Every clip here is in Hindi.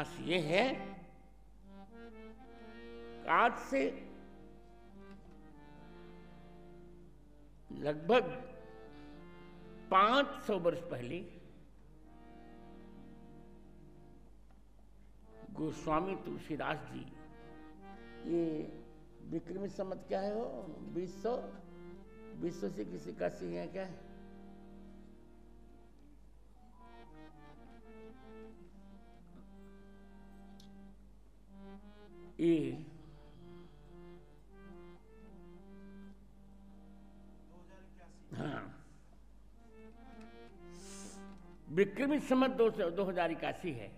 इतिहास ये है, आज से लगभग 500 वर्ष पहले गोस्वामी तुलसीदास जी, ये विक्रमी संवत क्या है, वो 2000 से किसी का सी है क्या है, ये हाँ, विक्रमी संवत 2081 है।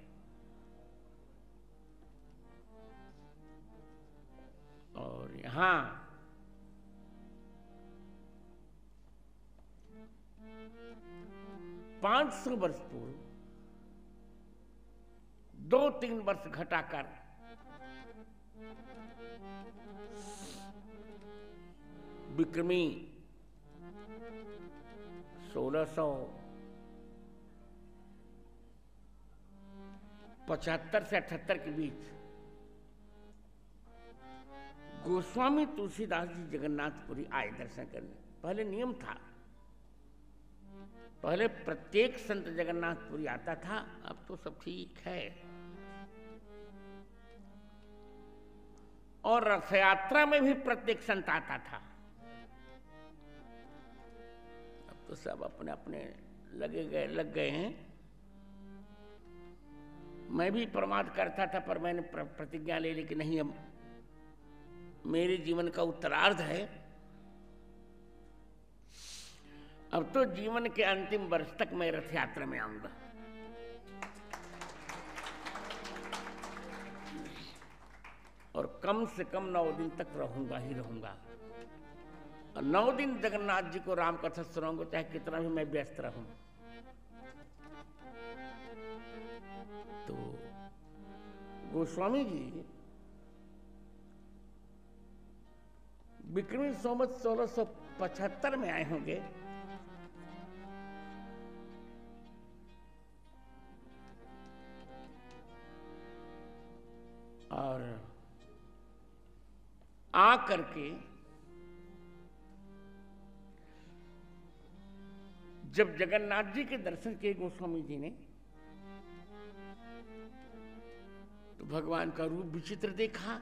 और यहां 500 वर्ष पूर्व 2-3 वर्ष घटाकर विक्रमी 1675 से 78 के बीच गोस्वामी तुलसीदास जी जगन्नाथपुरी आए दर्शन करने। पहले नियम था, पहले प्रत्येक संत जगन्नाथपुरी आता था, अब तो सब ठीक है। और रथ यात्रा में भी प्रत्येक संत आता था। अब तो सब अपने अपने लग गए हैं। मैं भी प्रमाद करता था, पर मैंने प्रतिज्ञा ले ली कि नहीं, अब मेरे जीवन का उत्तरार्ध है, अब तो जीवन के अंतिम वर्ष तक मैं रथ यात्रा में आऊंगा। और कम से कम 9 दिन तक रहूंगा ही रहूंगा। और 9 दिन जगन्नाथ जी को राम कथा सुनाऊंगा, चाहे कितना भी मैं व्यस्त रहूं। तो गोस्वामी जी विक्रमी संवत 1675 में आए होंगे। और आ करके जब जगन्नाथ जी के दर्शन किए गोस्वामी जी ने, तो भगवान का रूप विचित्र देखा।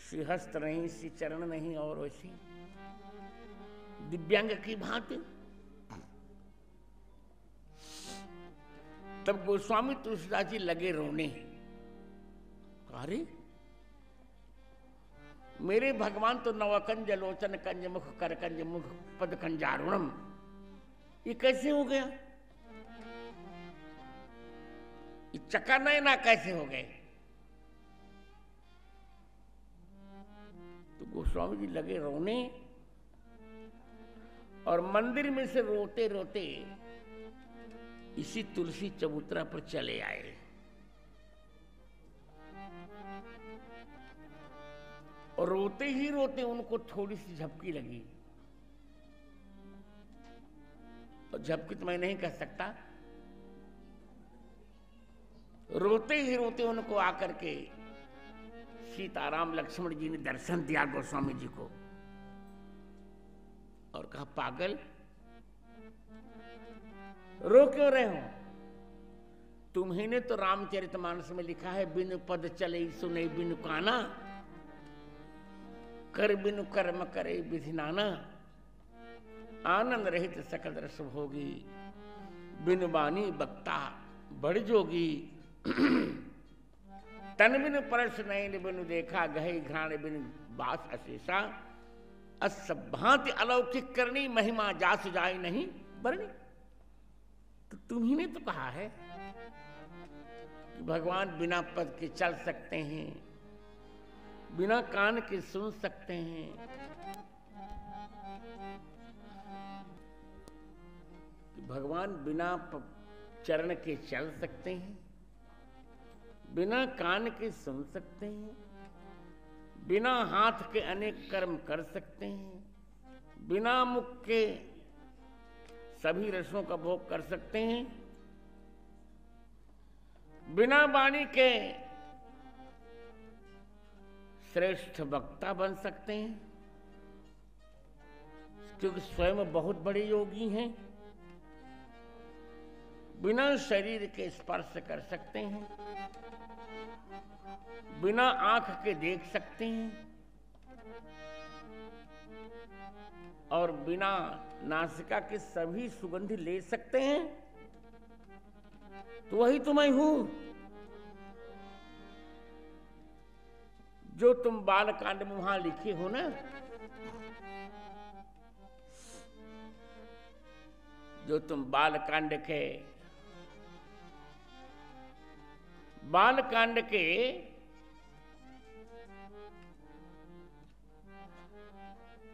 श्री हस्त नहीं, श्री चरण नहीं, और वैसी दिव्यांग की भांति। तब गोस्वामी तुलसीदास जी लगे रोने। अरे मेरे भगवान तो नवकंज लोचन कंज मुख कर कंज मुख पद कंजारुणम, ये कैसे हो गया? ये चकानयना कैसे हो गए? तो गोस्वामी जी लगे रोने, और मंदिर में से रोते रोते इसी तुलसी चबूतरा पर चले आए। और रोते ही रोते उनको थोड़ी सी झपकी लगी। और झपकी तो मैं नहीं कह सकता, रोते ही रोते उनको आकर के सीताराम लक्ष्मण जी ने दर्शन दिया गोस्वामी जी को। और कहा, पागल रो क्यों रहे हो? तुम्ही ने तो रामचरितमानस में लिखा है, बिनु पद चले सुने बिनु काना, कर बिनु कर्म करे विधि नाना, आनंद रहित सकल रस भोगी, बिनु बानी बक्ता बड़ जोगी, तन बिनु परस नयन बिनु देखा, गहे घ्राण बिनु बास अशेषा, असभांति अलौकिक करनी, महिमा जास जाय नहीं बरनी। तो तुम्ही ने तो कहा है कि भगवान बिना पद के चल सकते हैं, बिना कान के सुन सकते हैं, भगवान बिना चरण के चल सकते हैं, बिना कान के सुन सकते हैं, बिना हाथ के अनेक कर्म कर सकते हैं, बिना मुख के सभी रसों का भोग कर सकते हैं, बिना वाणी के श्रेष्ठ वक्ता बन सकते हैं, क्योंकि स्वयं बहुत बड़े योगी हैं। बिना शरीर के स्पर्श कर सकते हैं, बिना आंख के देख सकते हैं, और बिना नासिका के सभी सुगंध ले सकते हैं। तो वही तो मैं हूं जो तुम बालकांड में वहां लिखे हो ना, जो तुम बालकांड के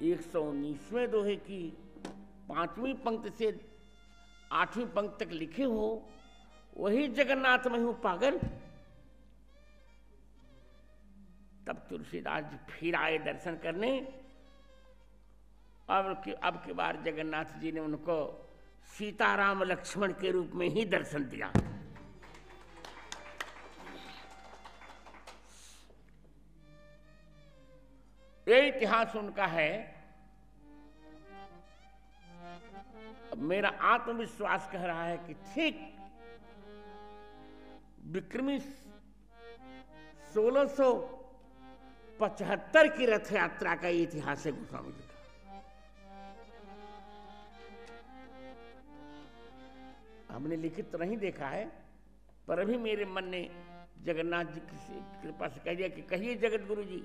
119वें दोहे की 5वीं पंक्ति से 8वीं पंक्ति तक लिखे हो, वही जगन्नाथ में हूं पागल। तब तुलसीदास जी फिर आए दर्शन करने। अब की बार जगन्नाथ जी ने उनको सीताराम लक्ष्मण के रूप में ही दर्शन दिया। ये इतिहास उनका है। मेरा आत्मविश्वास कह रहा है कि ठीक विक्रमी 1675 की रथ यात्रा का इतिहास है गोस्वामी जी का। हमने लिखित तो नहीं देखा है, पर अभी मेरे मन ने जगन्नाथ जी की कृपा से कह दिया कि कहिए जगत गुरु जी,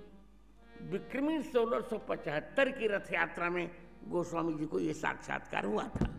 विक्रमी 1675 की रथ यात्रा में गोस्वामी जी को ये साक्षात्कार हुआ था।